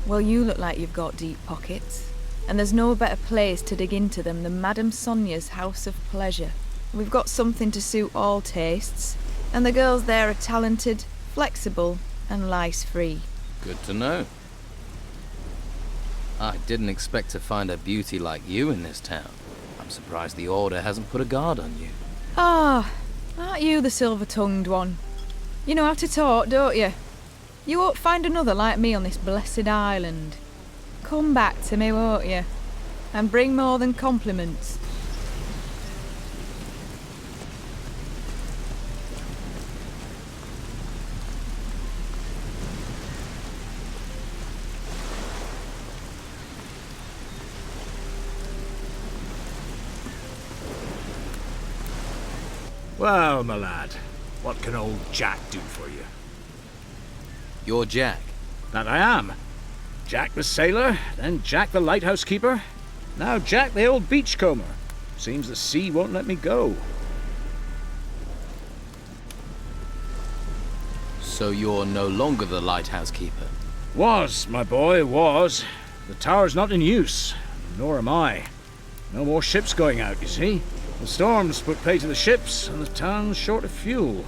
Well, you look like you've got deep pockets. And there's no better place to dig into them than Madame Sonia's House of Pleasure. We've got something to suit all tastes, and the girls there are talented, flexible, and lice-free. Good to know. I didn't expect to find a beauty like you in this town. I'm surprised the Order hasn't put a guard on you. Ah, aren't you the silver-tongued one? You know how to talk, don't you? You won't find another like me on this blessed island. Come back to me, won't you? And bring more than compliments. Well, my lad, what can old Jack do for you? You're Jack. That I am. Jack the sailor, then Jack the lighthouse keeper, now Jack the old beachcomber. Seems the sea won't let me go. So you're no longer the lighthouse keeper? Was, my boy, was. The tower's not in use, nor am I. No more ships going out, you see. The storms put pay to the ships, and the town's short of fuel.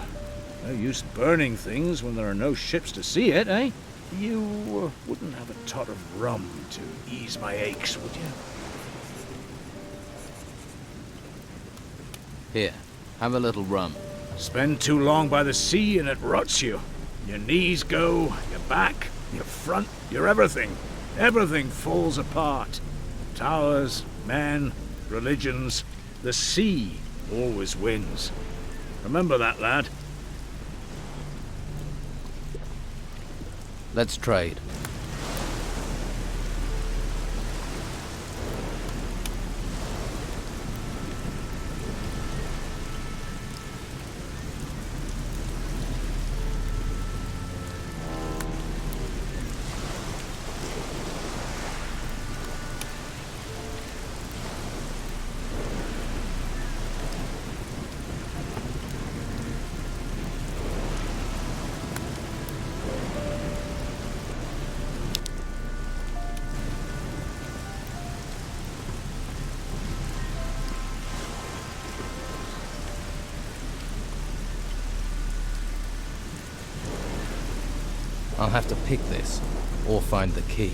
No use burning things when there are no ships to see it, eh? You wouldn't have a tot of rum to ease my aches, would you? Here, have a little rum. Spend too long by the sea and it rots you. Your knees go, your back, your front, your everything. Everything falls apart. Towers, men, religions. The sea always wins. Remember that, lad. Let's trade. I'll have to pick this, or find the key.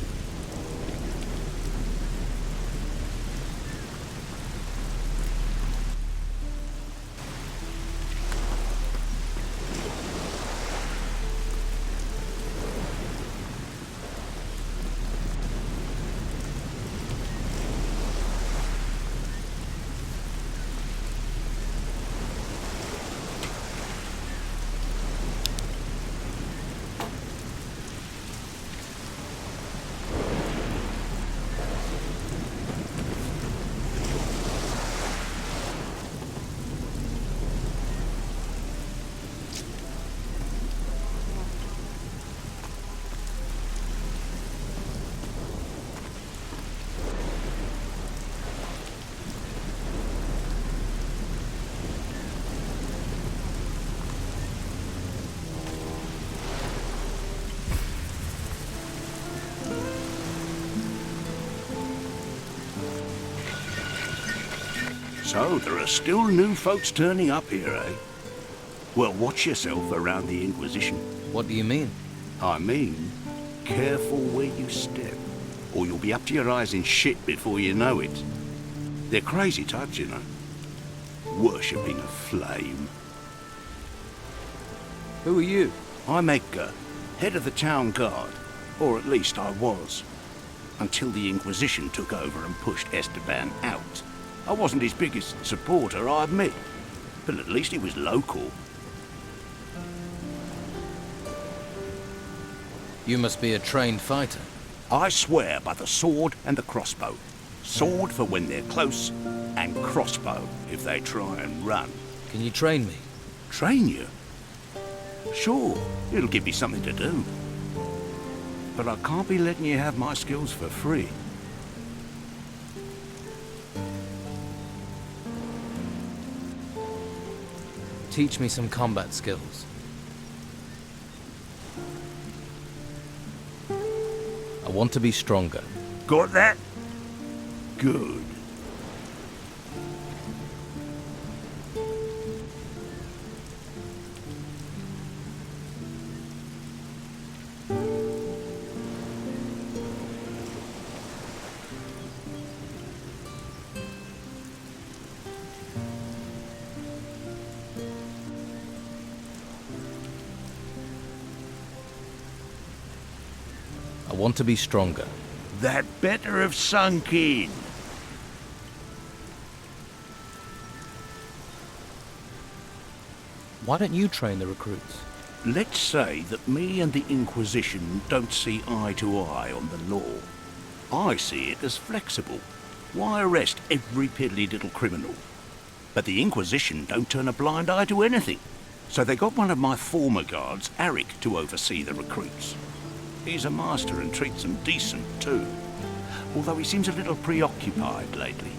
So, there are still new folks turning up here, eh? Well, watch yourself around the Inquisition. What do you mean? I mean, careful where you step, or you'll be up to your eyes in shit before you know it. They're crazy types, you know. Worshipping a flame. Who are you? I'm Edgar, head of the town guard. Or at least I was. Until the Inquisition took over and pushed Esteban out. I wasn't his biggest supporter, I admit. But at least he was local. You must be a trained fighter. I swear by the sword and the crossbow. Sword for when they're close, and crossbow if they try and run. Can you train me? Train you? Sure, it'll give me something to do. But I can't be letting you have my skills for free. Teach me some combat skills. I want to be stronger. Got that? Good. I want to be stronger. That better have sunk in. Why don't you train the recruits? Let's say that me and the Inquisition don't see eye to eye on the law. I see it as flexible. Why arrest every piddly little criminal? But the Inquisition don't turn a blind eye to anything. So they got one of my former guards, Eric, to oversee the recruits. He's a master and treats them decent too. Although he seems a little preoccupied lately.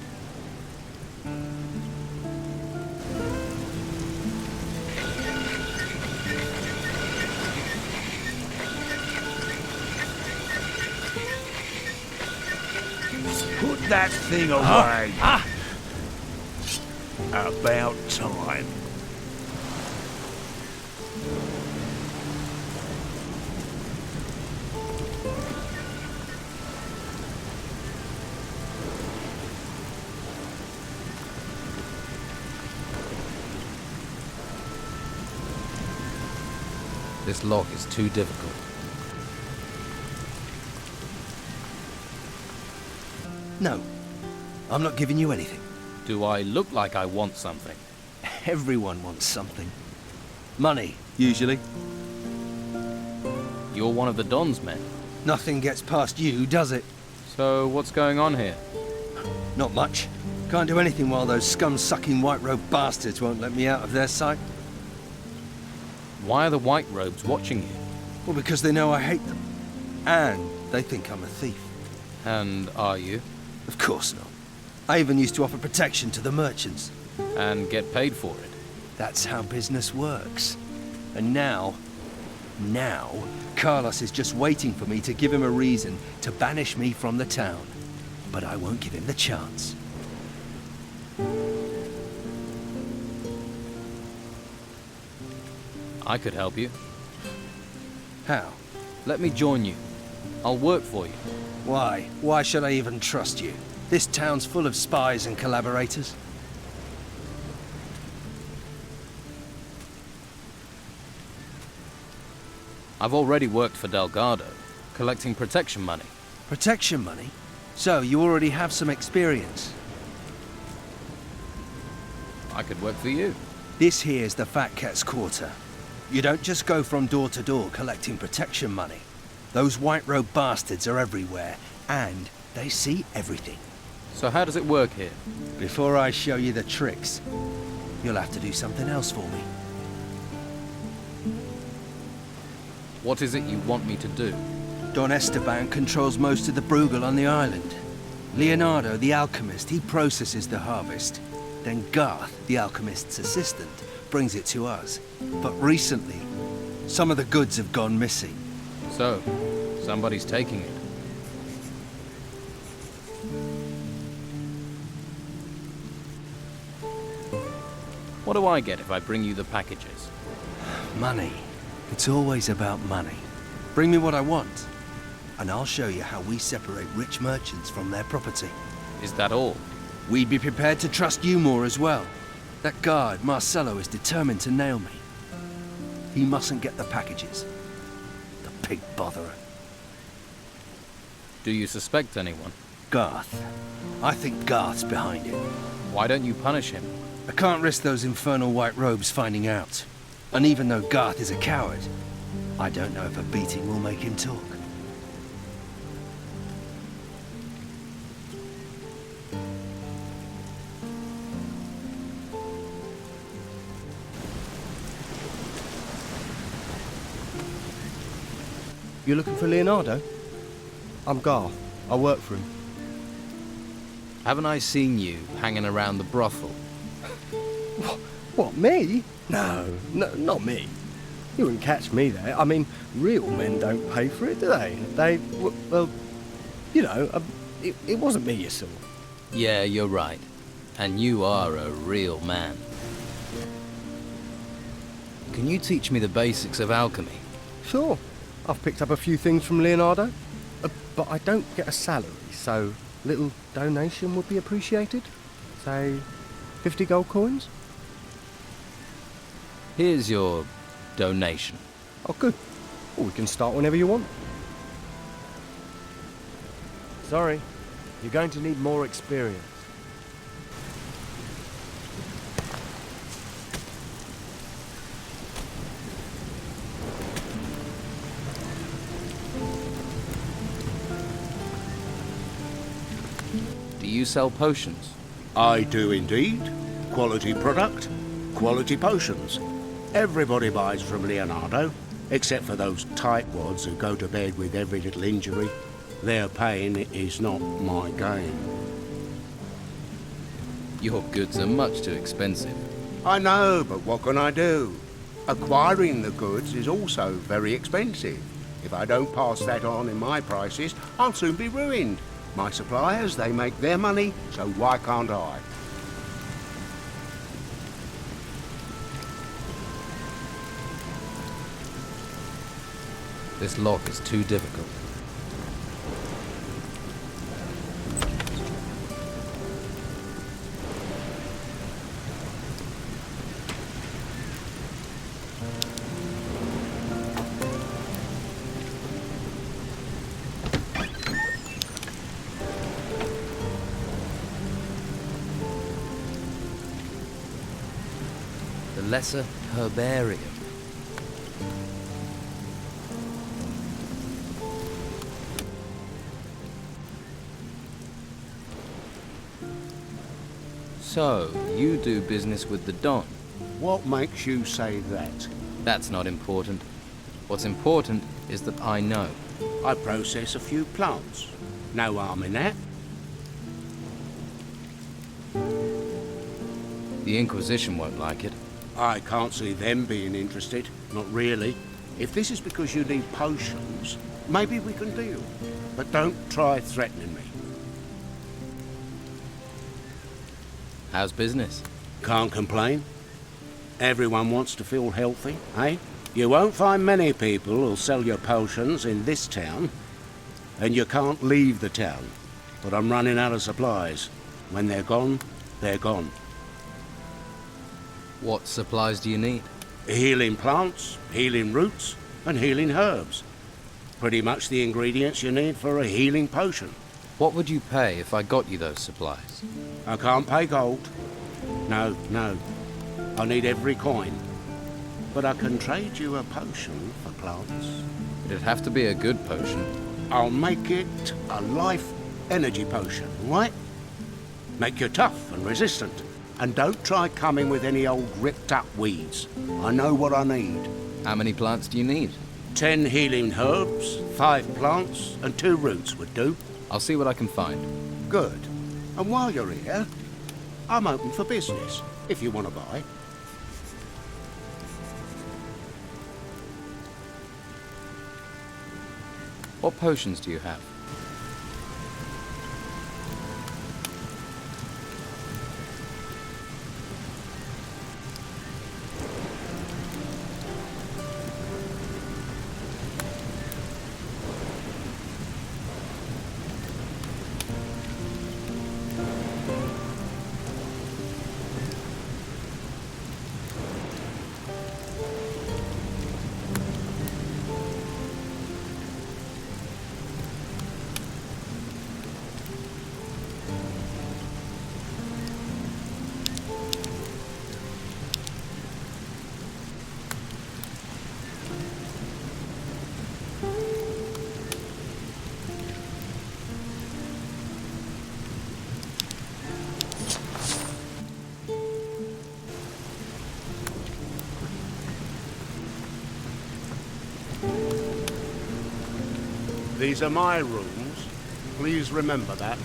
Put that thing away. About time. This lock is too difficult. No, I'm not giving you anything. Do I look like I want something? Everyone wants something. Money, usually. You're one of the Don's men. Nothing gets past you, does it? So what's going on here? Not much. Can't do anything while those scum-sucking white-robed bastards won't let me out of their sight. Why are the white robes watching you? Well, because they know I hate them. And they think I'm a thief. And are you? Of course not. I even used to offer protection to the merchants. And get paid for it? That's how business works. And now, Carlos is just waiting for me to give him a reason to banish me from the town. But I won't give him the chance. I could help you. How? Let me join you. I'll work for you. Why? Why should I even trust you? This town's full of spies and collaborators. I've already worked for Delgado, collecting protection money. Protection money? So, you already have some experience. I could work for you. This here's the Fat Cat's Quarter. You don't just go from door to door collecting protection money. Those white-robed bastards are everywhere, and they see everything. So how does it work here? Before I show you the tricks, you'll have to do something else for me. What is it you want me to do? Don Esteban controls most of the Bruegel on the island. Leonardo, the alchemist, he processes the harvest. Then Garth, the alchemist's assistant, brings it to us. But recently, some of the goods have gone missing. So, somebody's taking it. What do I get if I bring you the packages? Money. It's always about money. Bring me what I want, and I'll show you how we separate rich merchants from their property. Is that all? We'd be prepared to trust you more as well. That guard, Marcelo, is determined to nail me. He mustn't get the packages. The pig botherer. Do you suspect anyone? Garth. I think Garth's behind it. Why don't you punish him? I can't risk those infernal white robes finding out. And even though Garth is a coward, I don't know if a beating will make him talk. You looking for Leonardo? I'm Garth. I work for him. Haven't I seen you hanging around the brothel? What, me? No, not me. You wouldn't catch me there. I mean, real men don't pay for it, do they? Well, you know, it wasn't me you saw. Yeah, you're right. And you are a real man. Can you teach me the basics of alchemy? Sure. I've picked up a few things from Leonardo, but I don't get a salary, so little donation would be appreciated. Say, 50 gold coins? Here's your donation. Oh, good. Well, we can start whenever you want. Sorry, you're going to need more experience. Do you sell potions? I do indeed. Quality product, quality potions. Everybody buys from Leonardo, except for those tightwads who go to bed with every little injury. Their pain is not my gain. Your goods are much too expensive. I know, but what can I do? Acquiring the goods is also very expensive. If I don't pass that on in my prices, I'll soon be ruined. My suppliers, they make their money, so why can't I? This lock is too difficult. The Lesser Herbarium. So, you do business with the Don? What makes you say that? That's not important. What's important is that I know. I process a few plants. No harm in that. The Inquisition won't like it. I can't see them being interested. Not really. If this is because you need potions, maybe we can deal. But don't try threatening me. How's business? Can't complain. Everyone wants to feel healthy, eh? You won't find many people who'll sell your potions in this town. And you can't leave the town. But I'm running out of supplies. When they're gone, they're gone. What supplies do you need? Healing plants, healing roots, and healing herbs. Pretty much the ingredients you need for a healing potion. What would you pay if I got you those supplies? I can't pay gold. No. I need every coin. But I can trade you a potion for plants. It'd have to be a good potion. I'll make it a life energy potion, right? Make you tough and resistant. And don't try coming with any old ripped-up weeds. I know what I need. How many plants do you need? 10 healing herbs, 5 plants, and 2 roots would do. I'll see what I can find. Good. And while you're here, I'm open for business, if you want to buy. What potions do you have? These are my rooms. Please remember that.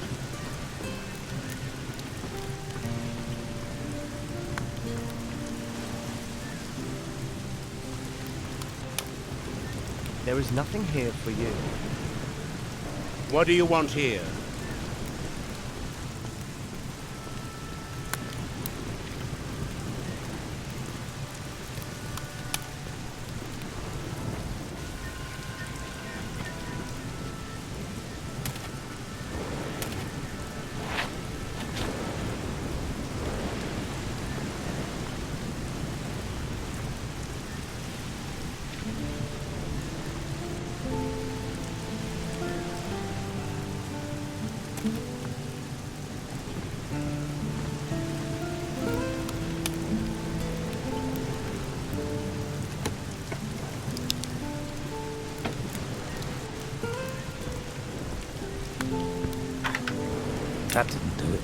There is nothing here for you. What do you want here? That didn't do it.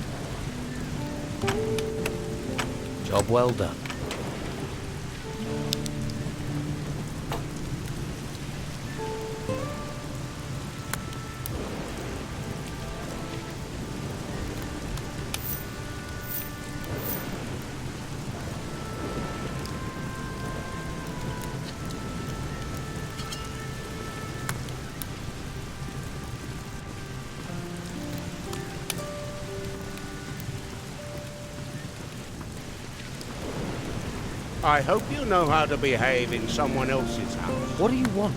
Job well done. I hope you know how to behave in someone else's house. What do you want?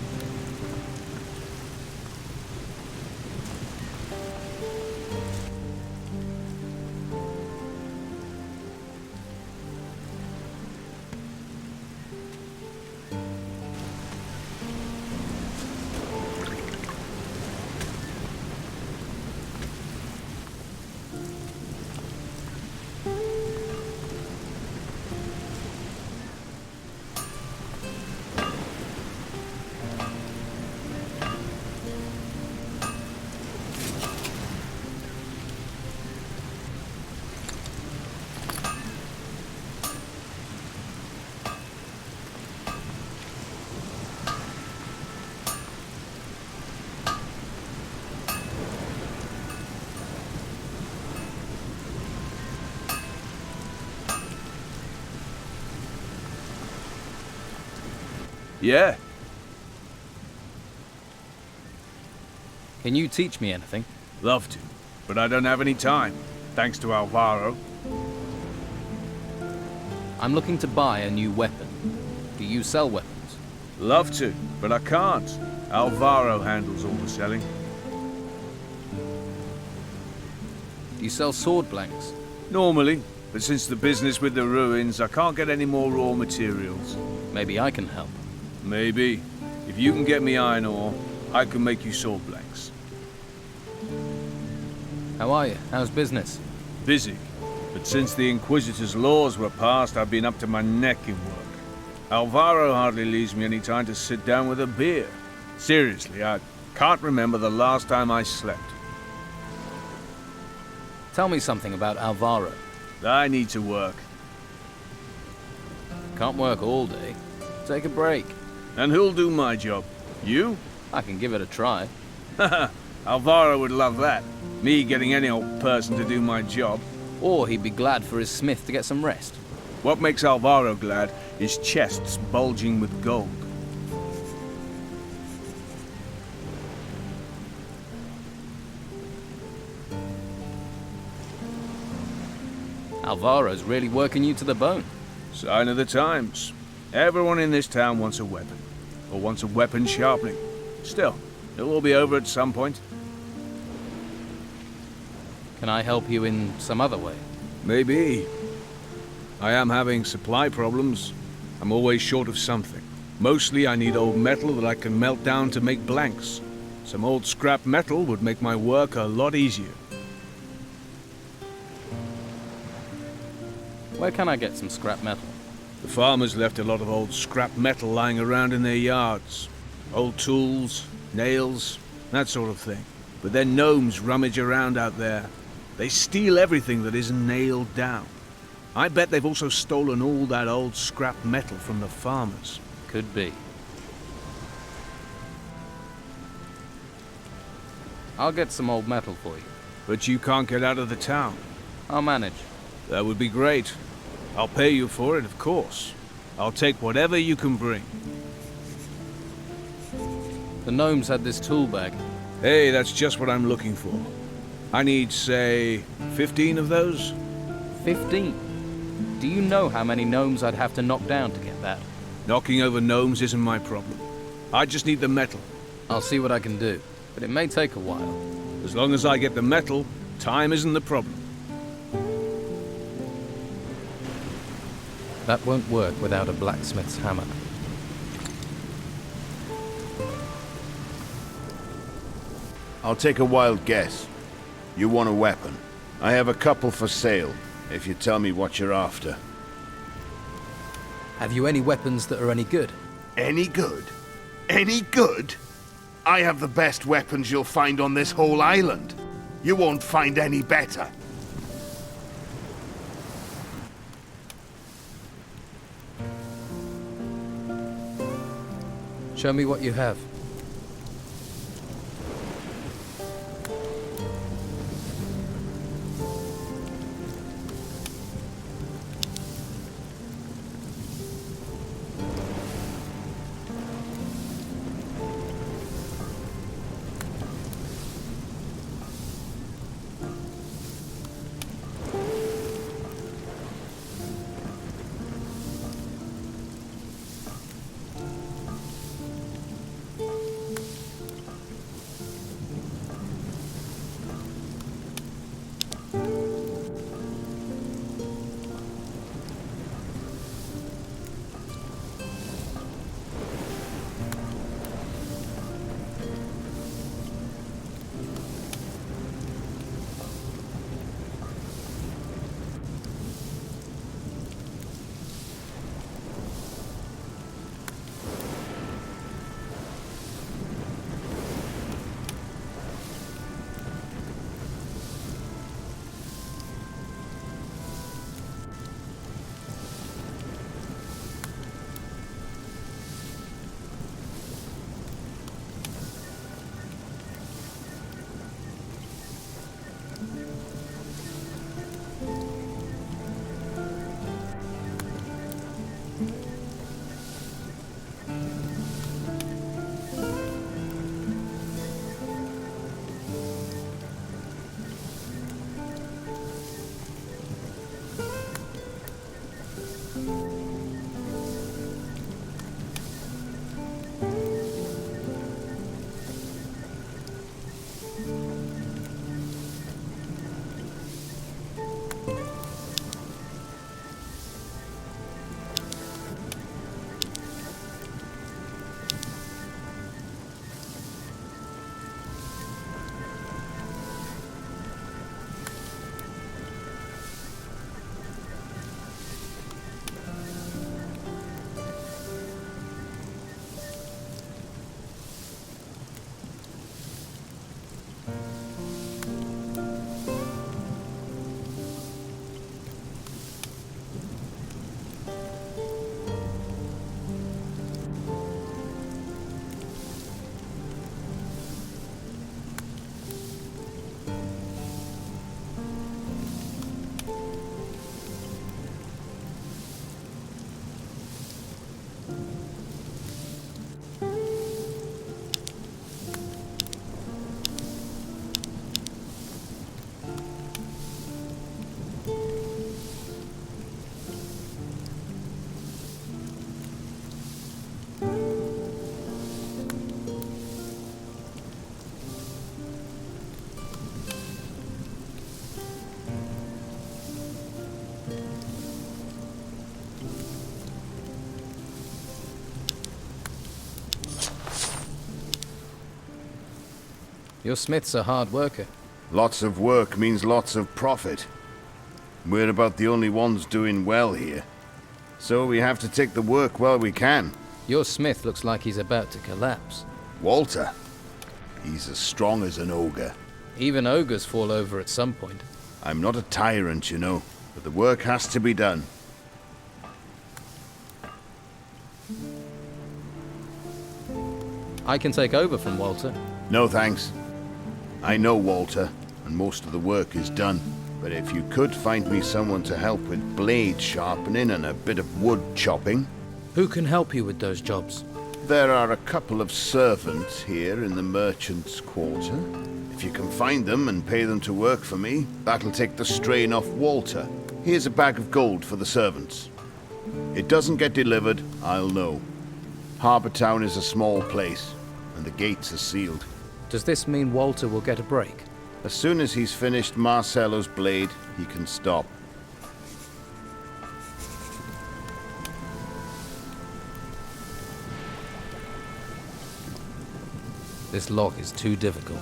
Yeah. Can you teach me anything? Love to, but I don't have any time, thanks to Alvaro. I'm looking to buy a new weapon. Do you sell weapons? Love to, but I can't. Alvaro handles all the selling. Do you sell sword blanks? Normally, but since the business with the ruins, I can't get any more raw materials. Maybe I can help. Maybe. If you can get me iron ore, I can make you sword blanks. How are you? How's business? Busy. But since the Inquisitor's laws were passed, I've been up to my neck in work. Alvaro hardly leaves me any time to sit down with a beer. Seriously, I can't remember the last time I slept. Tell me something about Alvaro. I need to work. Can't work all day. Take a break. And who'll do my job? You? I can give it a try. Haha, Alvaro would love that. Me getting any old person to do my job. Or he'd be glad for his smith to get some rest. What makes Alvaro glad is chests bulging with gold. Alvaro's really working you to the bone. Sign of the times. Everyone in this town wants a weapon. Or wants a weapon sharpening. Still, it will be over at some point. Can I help you in some other way? Maybe. I am having supply problems. I'm always short of something. Mostly I need old metal that I can melt down to make blanks. Some old scrap metal would make my work a lot easier. Where can I get some scrap metal? The farmers left a lot of old scrap metal lying around in their yards. Old tools, nails, that sort of thing. But then gnomes rummage around out there. They steal everything that isn't nailed down. I bet they've also stolen all that old scrap metal from the farmers. Could be. I'll get some old metal for you. But you can't get out of the town. I'll manage. That would be great. I'll pay you for it, of course. I'll take whatever you can bring. The gnomes had this tool bag. Hey, that's just what I'm looking for. I need, say, 15 of those? 15? Do you know how many gnomes I'd have to knock down to get that? Knocking over gnomes isn't my problem. I just need the metal. I'll see what I can do, but it may take a while. As long as I get the metal, time isn't the problem. That won't work without a blacksmith's hammer. I'll take a wild guess. You want a weapon. I have a couple for sale, if you tell me what you're after. Have you any weapons that are any good? Any good? Any good? I have the best weapons you'll find on this whole island. You won't find any better. Show me what you have. Your smith's a hard worker. Lots of work means lots of profit. We're about the only ones doing well here. So we have to take the work while we can. Your smith looks like he's about to collapse. Walter, he's as strong as an ogre. Even ogres fall over at some point. I'm not a tyrant, you know, but the work has to be done. I can take over from Walter. No thanks. I know Walter, and most of the work is done. But if you could find me someone to help with blade sharpening and a bit of wood chopping... Who can help you with those jobs? There are a couple of servants here in the merchant's quarter. If you can find them and pay them to work for me, that'll take the strain off Walter. Here's a bag of gold for the servants. It doesn't get delivered, I'll know. Harbour Town is a small place, and the gates are sealed. Does this mean Walter will get a break? As soon as he's finished Marcello's blade, he can stop. This lock is too difficult.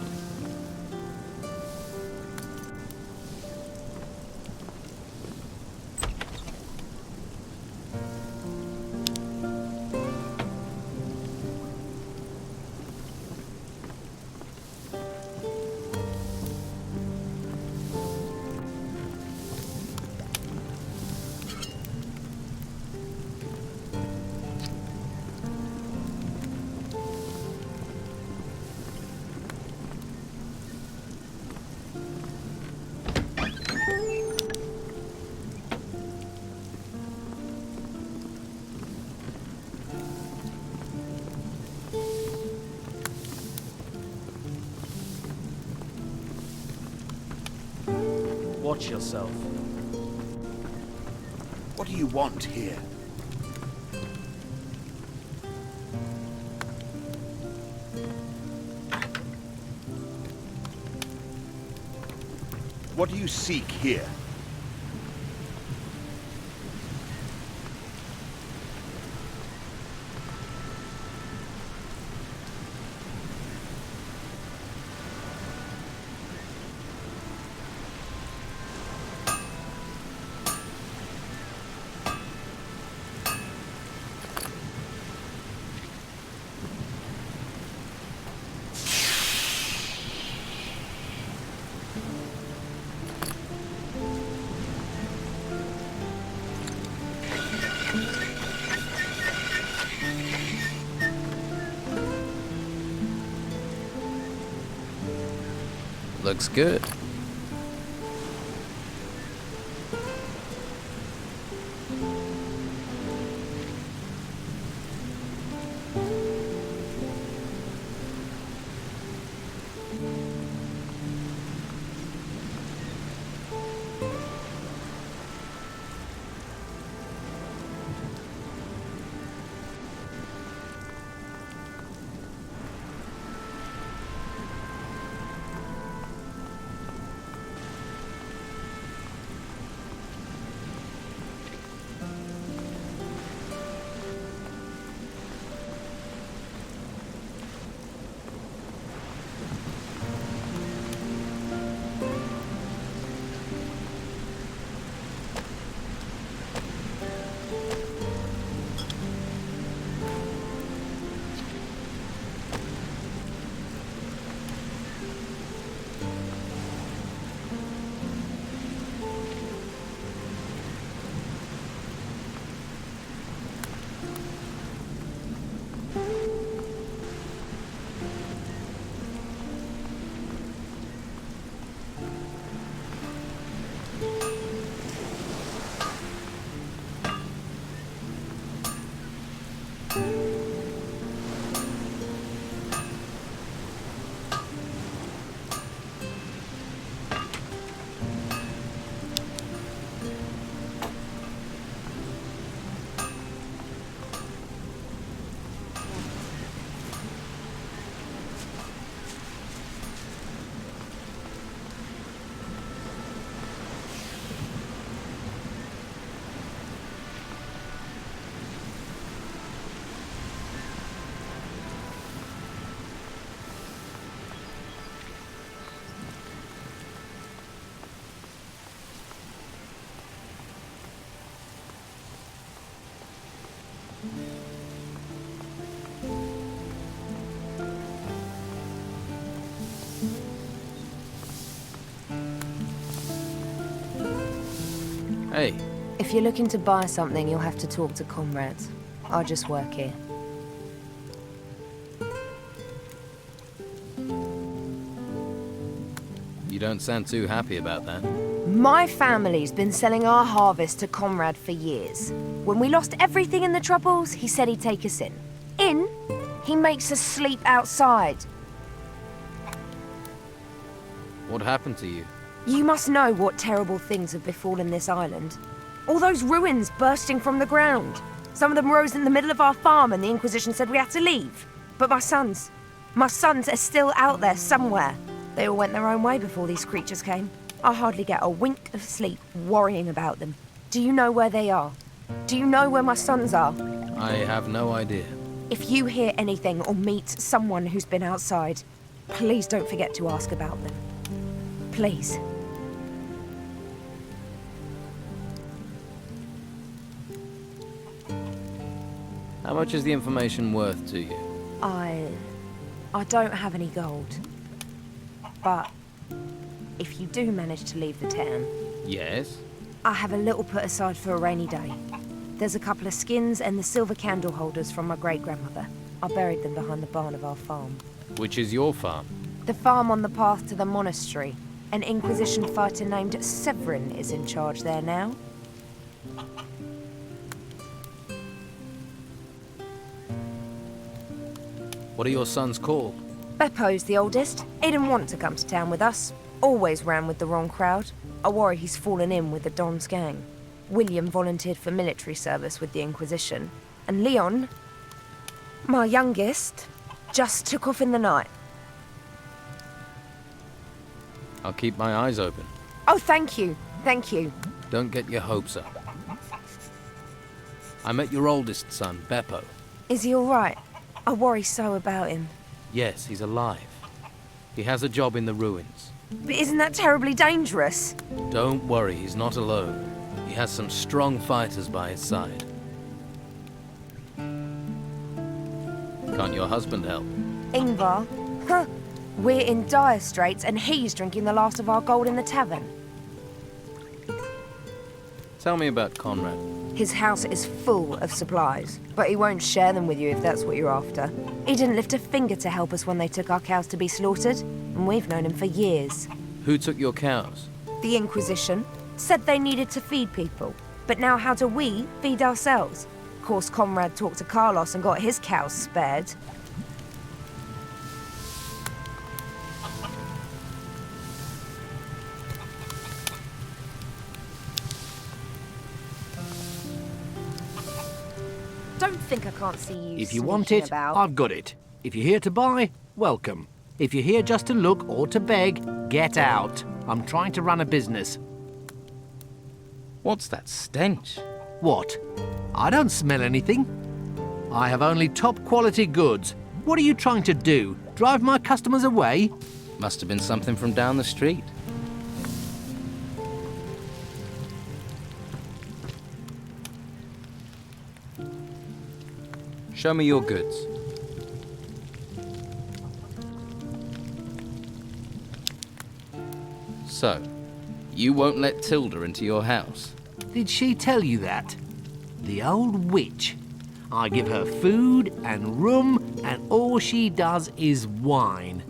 Watch yourself. What do you want here? What do you seek here? Looks good. Hey. If you're looking to buy something, you'll have to talk to Konrad. I just work here. You don't sound too happy about that. My family's been selling our harvest to Konrad for years. When we lost everything in the Troubles, he said he'd take us in. In He makes us sleep outside. What happened to you? You must know what terrible things have befallen this island. All those ruins bursting from the ground. Some of them rose in the middle of our farm and the Inquisition said we had to leave. But my sons are still out there somewhere. They all went their own way before these creatures came. I hardly get a wink of sleep worrying about them. Do you know where they are? Do you know where my sons are? I have no idea. If you hear anything or meet someone who's been outside, please don't forget to ask about them. Please. How much is the information worth to you? I don't have any gold. But if you do manage to leave the town... Yes? I have a little put aside for a rainy day. There's a couple of skins and the silver candle holders from my great-grandmother. I buried them behind the barn of our farm. Which is your farm? The farm on the path to the monastery. An Inquisition fighter named Severin is in charge there now. What are your sons called? Beppo's the oldest. He didn't want to come to town with us. Always ran with the wrong crowd. I worry he's fallen in with the Don's gang. William volunteered for military service with the Inquisition. And Leon, my youngest, just took off in the night. I'll keep my eyes open. Oh, thank you. Thank you. Don't get your hopes up. I met your oldest son, Beppo. Is he all right? I worry so about him. Yes, he's alive. He has a job in the ruins. But isn't that terribly dangerous? Don't worry, he's not alone. He has some strong fighters by his side. Can't your husband help? Ingvar? Huh. We're in dire straits and he's drinking the last of our gold in the tavern. Tell me about Konrad. His house is full of supplies, but he won't share them with you if that's what you're after. He didn't lift a finger to help us when they took our cows to be slaughtered, and we've known him for years. Who took your cows? The Inquisition said they needed to feed people, but now how do we feed ourselves? Of course, Konrad talked to Carlos and got his cows spared. Don't think I can't see you. If you want it, I've got it. If you're here to buy, welcome. If you're here just to look or to beg, get out. I'm trying to run a business. What's that stench? What? I don't smell anything. I have only top quality goods. What are you trying to do? Drive my customers away? Must have been something from down the street. Show me your goods. So, you won't let Tilda into your house? Did she tell you that? The old witch. I give her food and room, and all she does is whine.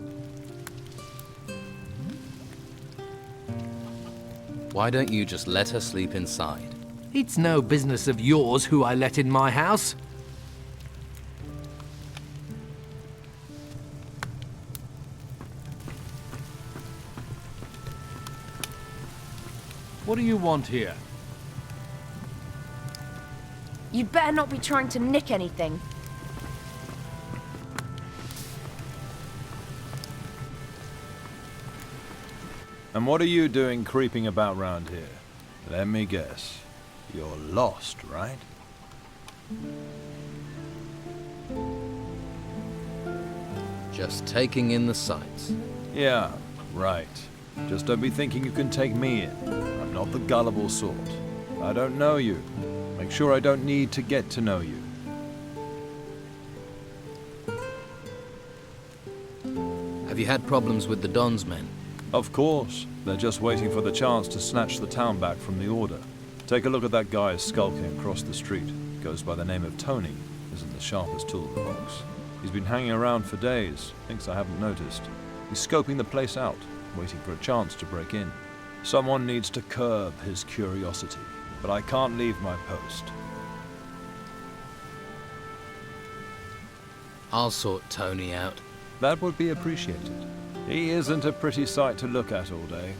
Why don't you just let her sleep inside? It's no business of yours who I let in my house. What do you want here? You'd better not be trying to nick anything. And what are you doing creeping about round here? Let me guess. You're lost, right? Just taking in the sights. Yeah, right. Just don't be thinking you can take me in. I'm not the gullible sort. I don't know you. Make sure I don't need to get to know you. Have you had problems with the Don's men? Of course. They're just waiting for the chance to snatch the town back from the Order. Take a look at that guy skulking across the street. Goes by the name of Toni. Isn't the sharpest tool in the box. He's been hanging around for days. Thinks I haven't noticed. He's scoping the place out, waiting for a chance to break in. Someone needs to curb his curiosity, but I can't leave my post. I'll sort Toni out. That would be appreciated. He isn't a pretty sight to look at all day,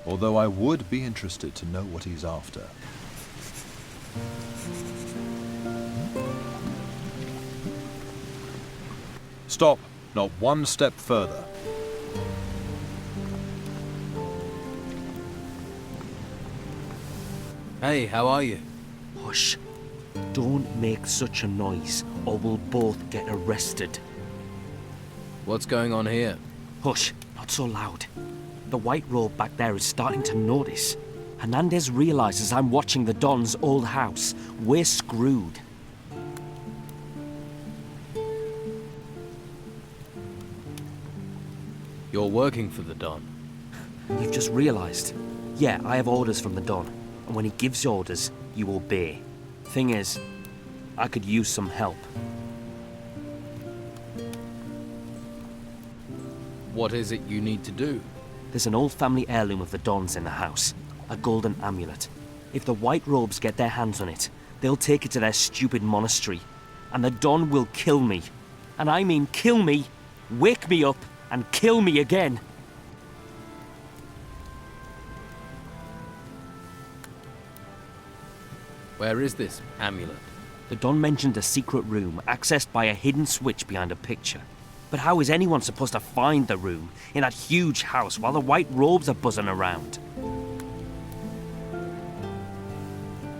although I would be interested to know what he's after. Stop! Not one step further. Hey, how are you? Hush. Don't make such a noise, or we'll both get arrested. What's going on here? Hush, not so loud. The white robe back there is starting to notice. Hernandez realizes I'm watching the Don's old house. We're screwed. You're working for the Don. You've just realized. Yeah, I have orders from the Don. And when he gives orders, you obey. Thing is, I could use some help. What is it you need to do? There's an old family heirloom of the Don's in the house. A golden amulet. If the white robes get their hands on it, they'll take it to their stupid monastery. And the Don will kill me. And I mean kill me, wake me up, and kill me again. Where is this amulet? The Don mentioned a secret room accessed by a hidden switch behind a picture. But how is anyone supposed to find the room in that huge house while the white robes are buzzing around?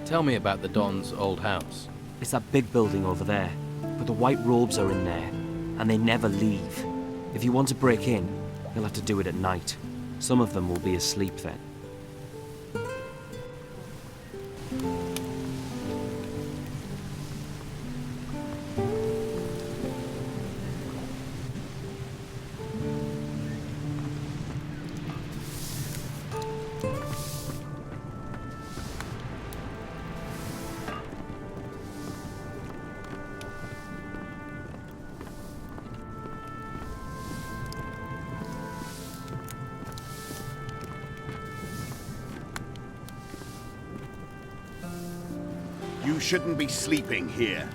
Tell me about the Don's old house. It's that big building over there, but the white robes are in there, and they never leave. If you want to break in, you'll have to do it at night. Some of them will be asleep then. You shouldn't be sleeping here.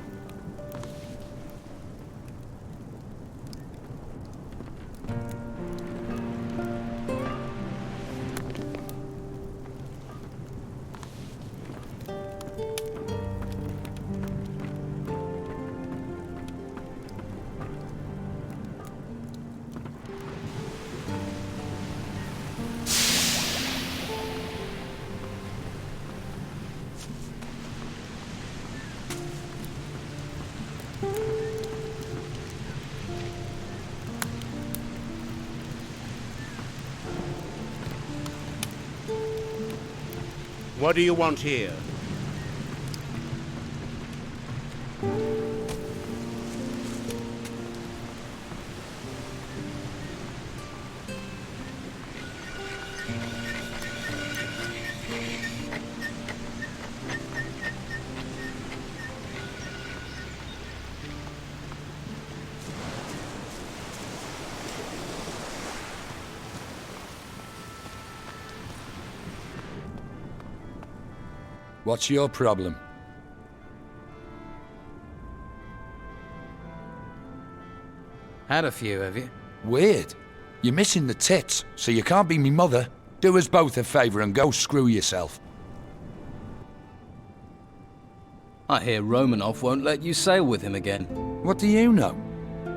What do you want here? What's your problem? Had a few, have you? Weird. You're missing the tits, so you can't be me mother. Do us both a favour and go screw yourself. I hear Romanov won't let you sail with him again. What do you know?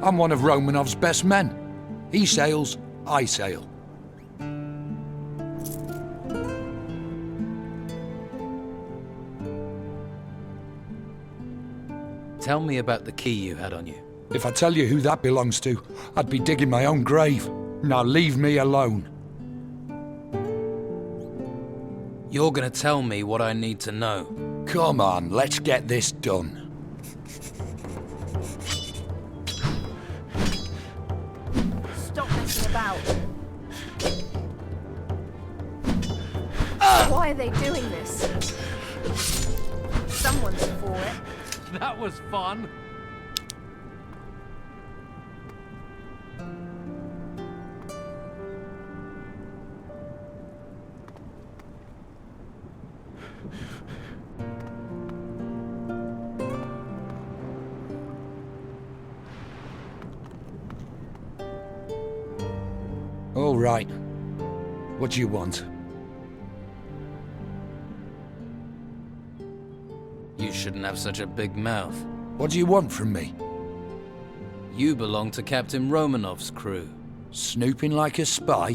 I'm one of Romanov's best men. He sails, I sail. Tell me about the key you had on you. If I tell you who that belongs to, I'd be digging my own grave. Now leave me alone. You're gonna tell me what I need to know. Come on, let's get this done. Stop messing about. Why are they doing this? Someone's for it. That was fun. All right. What do you want? You shouldn't have such a big mouth. What do you want from me? You belong to Captain Romanov's crew. Snooping like a spy?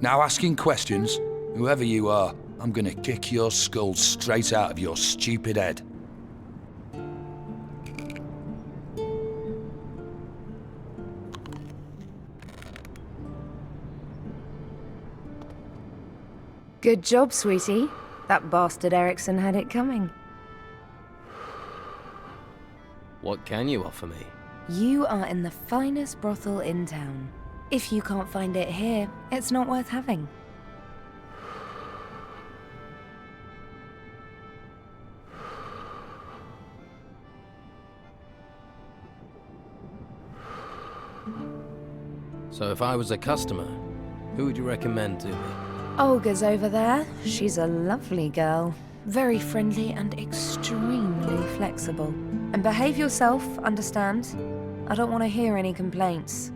Now asking questions? Whoever you are, I'm gonna kick your skull straight out of your stupid head. Good job, sweetie. That bastard Erikson had it coming. What can you offer me? You are in the finest brothel in town. If you can't find it here, it's not worth having. So if I was a customer, who would you recommend to me? Olga's over there. She's a lovely girl. Very friendly and extremely flexible. And behave yourself, understand? I don't want to hear any complaints.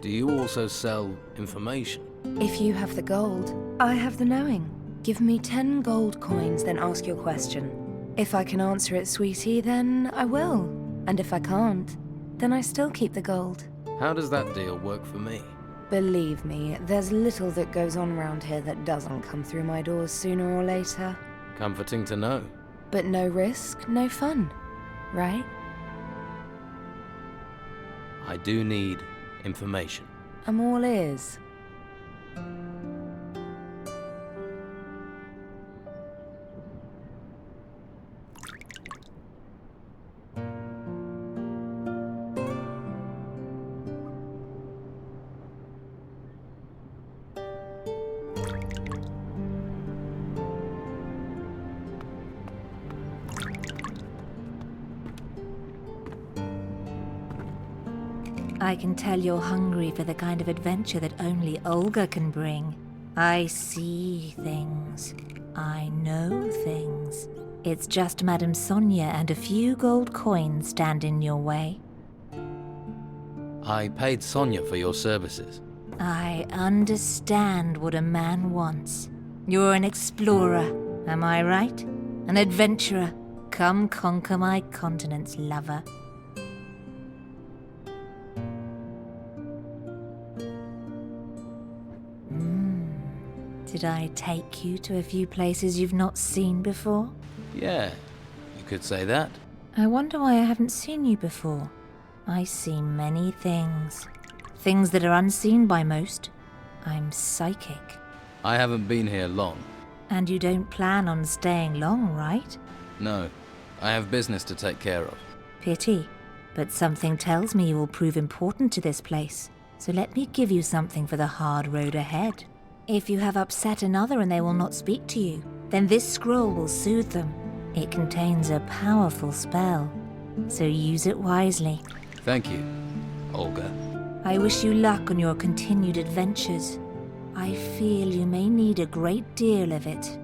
Do you also sell information? If you have the gold, I have the knowing. Give me 10 gold coins, then ask your question. If I can answer it, sweetie, then I will. And if I can't, then I still keep the gold. How does that deal work for me? Believe me, there's little that goes on around here that doesn't come through my doors sooner or later. Comforting to know. But no risk, no fun, right? I do need information. I'm all ears. I can tell you're hungry for the kind of adventure that only Olga can bring. I see things. I know things. It's just Madame Sonya and a few gold coins stand in your way. I paid Sonya for your services. I understand what a man wants. You're an explorer, am I right? An adventurer. Come conquer my continents, lover. Did I take you to a few places you've not seen before? Yeah, you could say that. I wonder why I haven't seen you before. I see many things. Things that are unseen by most. I'm psychic. I haven't been here long. And you don't plan on staying long, right? No, I have business to take care of. Pity. But something tells me you will prove important to this place. So let me give you something for the hard road ahead. If you have upset another and they will not speak to you, then this scroll will soothe them. It contains a powerful spell, so use it wisely. Thank you, Olga. I wish you luck on your continued adventures. I feel you may need a great deal of it.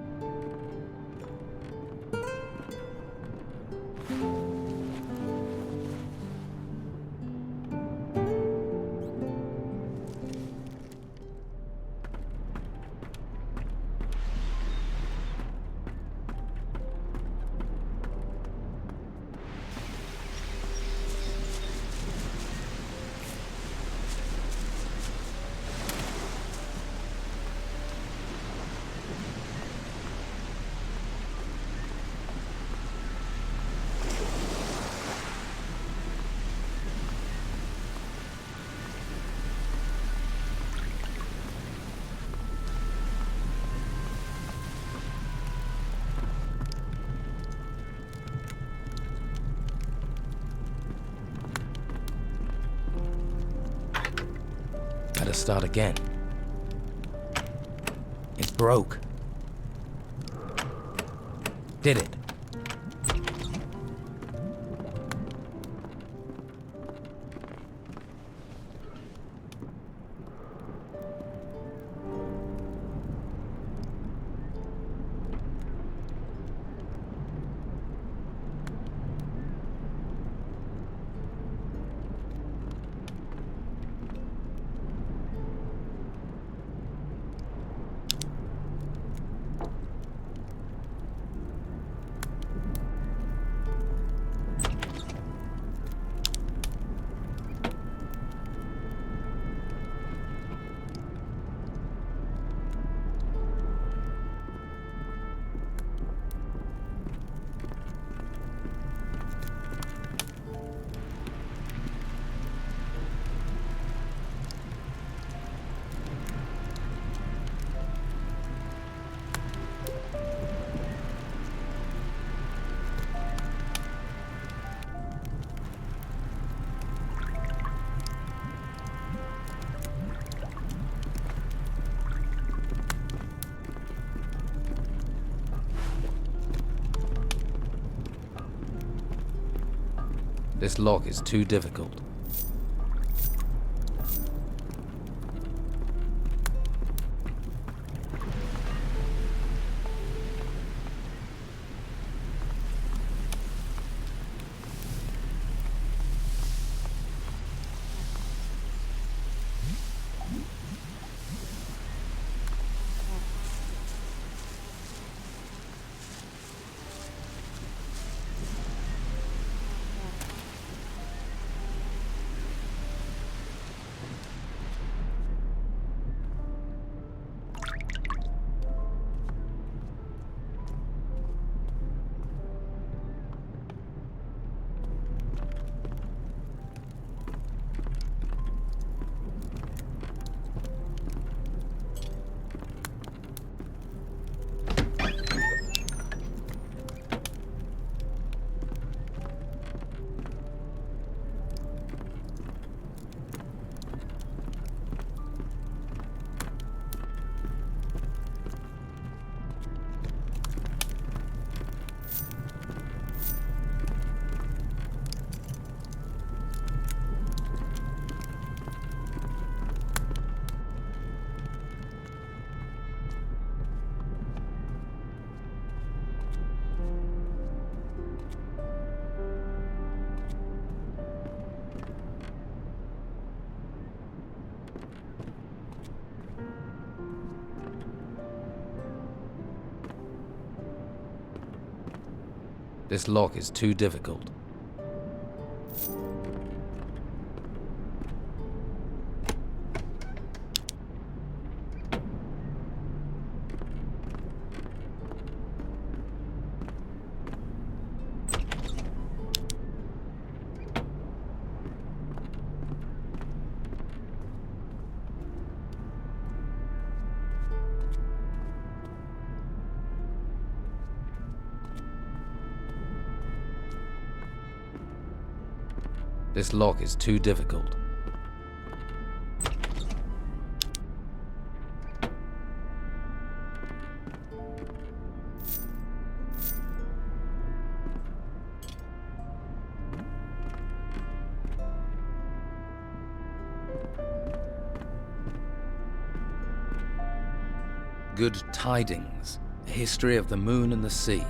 Better start again. It broke. Did it? This lock is too difficult. This lock is too difficult. This lock is too difficult. Good Tidings, a history of the moon and the sea.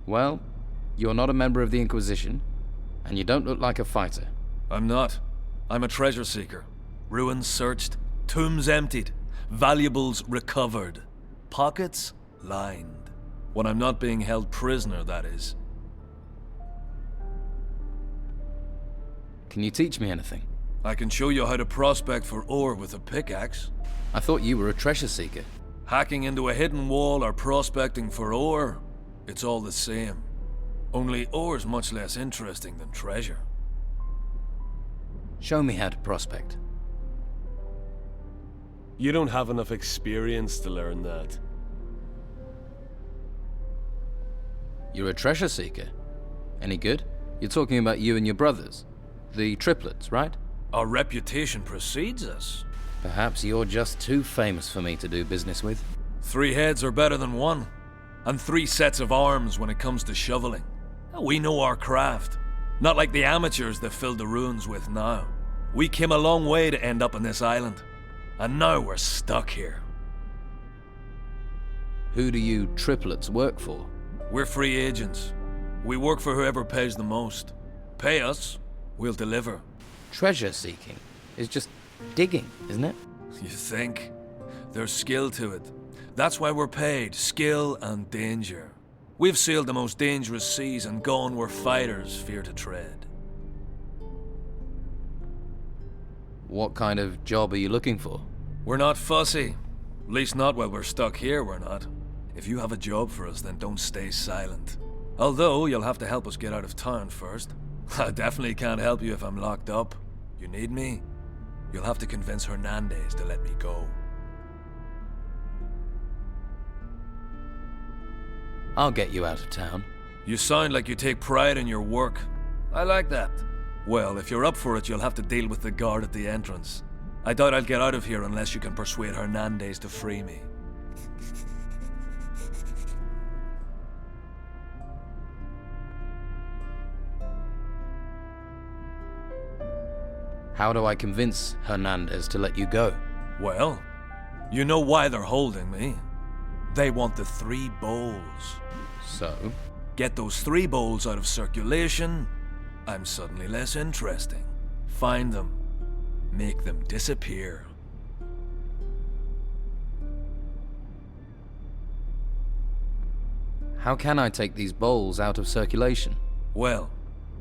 Well, you're not a member of the Inquisition, and you don't look like a fighter. I'm not. I'm a treasure seeker. Ruins searched, tombs emptied, valuables recovered, pockets lined. When I'm not being held prisoner, that is. Can you teach me anything? I can show you how to prospect for ore with a pickaxe. I thought you were a treasure seeker. Hacking into a hidden wall or prospecting for ore, it's all the same. Only ore's much less interesting than treasure. Show me how to prospect. You don't have enough experience to learn that. You're a treasure seeker. Any good? You're talking about you and your brothers. The triplets, right? Our reputation precedes us. Perhaps you're just too famous for me to do business with. 3 heads are better than 1. And 3 sets of arms when it comes to shoveling. We know our craft. Not like the amateurs they filled the ruins with now. We came a long way to end up on this island. And now we're stuck here. Who do you triplets work for? We're free agents. We work for whoever pays the most. Pay us, we'll deliver. Treasure seeking is just digging, isn't it? You think? There's skill to it. That's why we're paid, skill and danger. We've sailed the most dangerous seas and gone where fighters fear to tread. What kind of job are you looking for? We're not fussy. At least not while we're stuck here, we're not. If you have a job for us, then don't stay silent. Although, you'll have to help us get out of town first. I definitely can't help you if I'm locked up. You need me? You'll have to convince Hernandez to let me go. I'll get you out of town. You sound like you take pride in your work. I like that. Well, if you're up for it, you'll have to deal with the guard at the entrance. I doubt I'll get out of here unless you can persuade Hernandez to free me. How do I convince Hernandez to let you go? Well, you know why they're holding me. They want the 3 bowls. So? Get those 3 bowls out of circulation, I'm suddenly less interesting. Find them. Make them disappear. How can I take these bowls out of circulation? Well,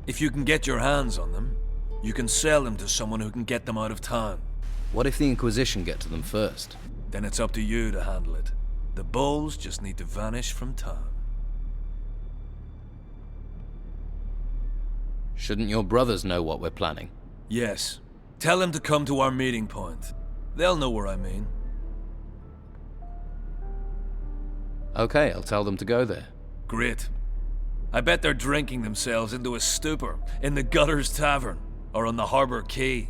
if you can get your hands on them, you can sell them to someone who can get them out of town. What if the Inquisition get to them first? Then it's up to you to handle it. The bowls just need to vanish from town. Shouldn't your brothers know what we're planning? Yes. Tell them to come to our meeting point. They'll know where I mean. Okay, I'll tell them to go there. Great. I bet they're drinking themselves into a stupor in the Gutters Tavern or on the Harbour Quay.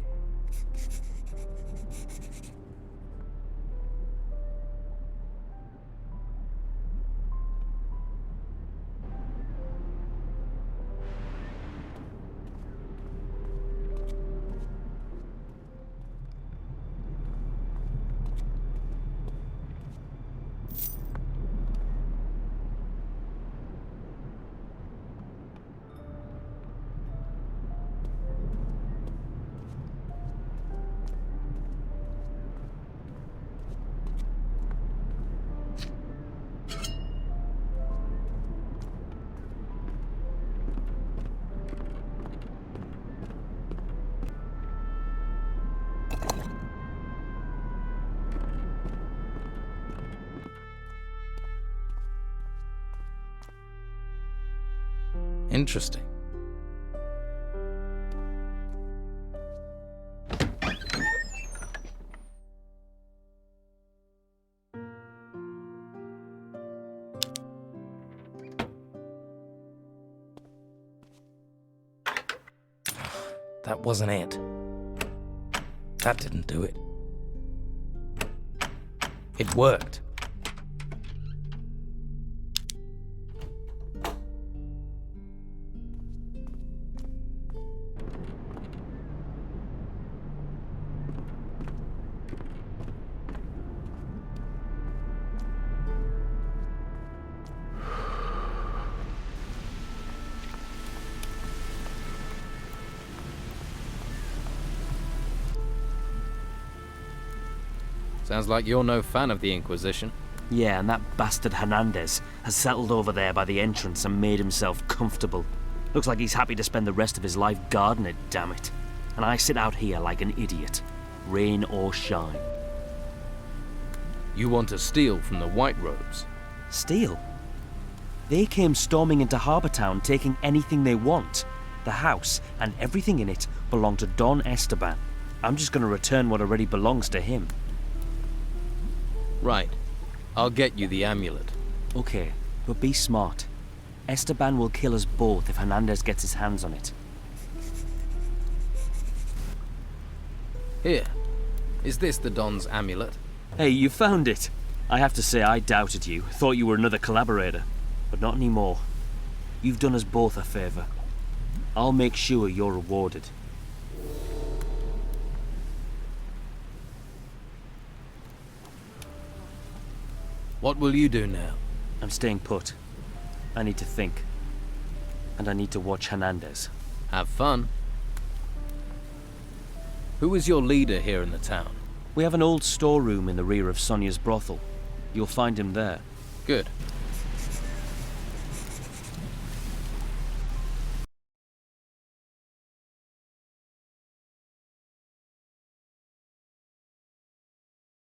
Interesting. That wasn't it. That didn't do it. It worked. Sounds like you're no fan of the Inquisition. Yeah, and that bastard Hernandez has settled over there by the entrance and made himself comfortable. Looks like he's happy to spend the rest of his life guarding it, damn it. And I sit out here like an idiot, rain or shine. You want to steal from the White Robes? Steal? They came storming into Harbour Town taking anything they want. The house and everything in it belong to Don Esteban. I'm just going to return what already belongs to him. Right. I'll get you the amulet. Okay, but be smart. Esteban will kill us both if Hernandez gets his hands on it. Here. Is this the Don's amulet? Hey, you found it! I have to say I doubted you, thought you were another collaborator. But not anymore. You've done us both a favor. I'll make sure you're rewarded. What will you do now? I'm staying put. I need to think. And I need to watch Hernandez. Have fun. Who is your leader here in the town? We have an old storeroom in the rear of Sonya's brothel. You'll find him there. Good.